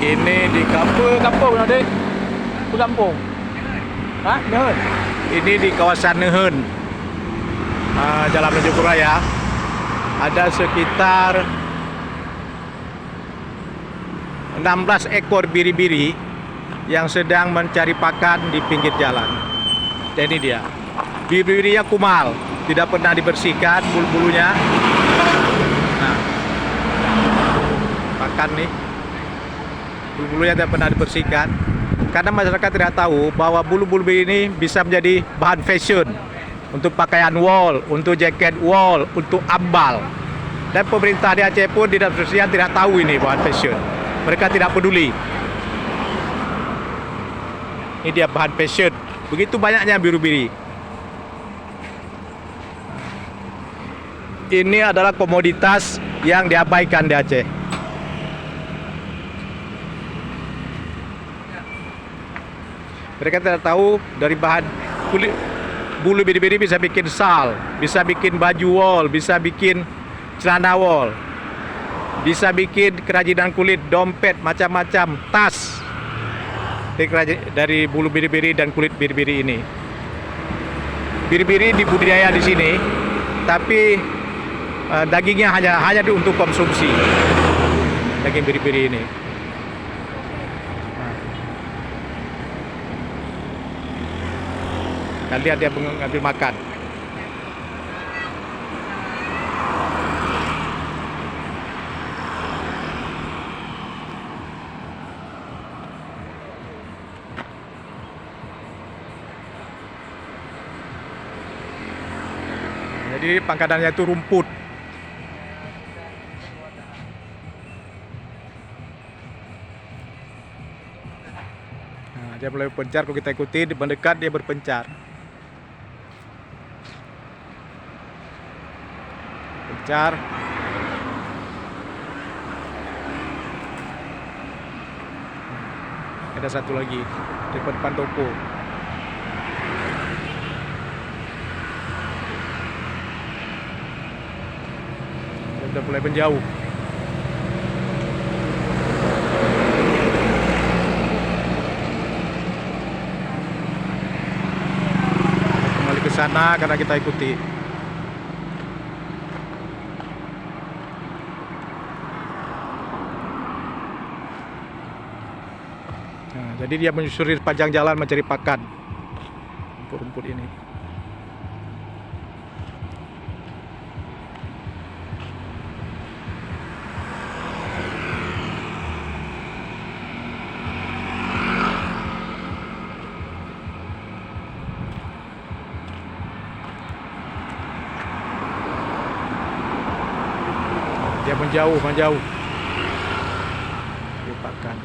Ini di kampung nanti. Kampung. Hah? Nehen. Ini di kawasan Nehen. Jalan menuju Raya. Ada sekitar 16 ekor biri-biri yang sedang mencari pakan di pinggir jalan. Dan ini dia. Biri-birinya kumal, tidak pernah dibersihkan bulu-bulunya. Nah, pakan nih. Bulu-bulunya tidak pernah dibersihkan. Karena masyarakat tidak tahu bahwa bulu-bulu ini bisa menjadi bahan fashion untuk pakaian wol, untuk jaket wol, untuk ambal. Dan pemerintah di Aceh pun tidak tahu ini bahan fashion. Mereka tidak peduli. Ini dia bahan fashion. Begitu banyaknya biru-biri. Ini adalah komoditas yang diabaikan di Aceh. Mereka tidak tahu dari bahan kulit bulu biri-biri bisa bikin sal, bisa bikin baju wol, bisa bikin celana wol, bisa bikin kerajinan kulit, dompet, macam-macam, tas dari bulu biri-biri dan kulit biri-biri ini. Biri-biri dibudidaya di sini, tapi dagingnya hanya untuk konsumsi. Daging biri-biri ini. Dan lihat dia mengambil makan. Jadi pangkatannya itu rumput. Nah, dia mulai berpencar, kalau kita ikuti, mendekat dia berpencar. Pencar. Ada satu lagi di depan toko. Sudah mulai menjauh. Kembali ke sana karena kita ikuti. Nah, jadi dia menyusuri sepanjang jalan mencari pakan rumput-rumput ini. Dia menjauh. Dia pakan.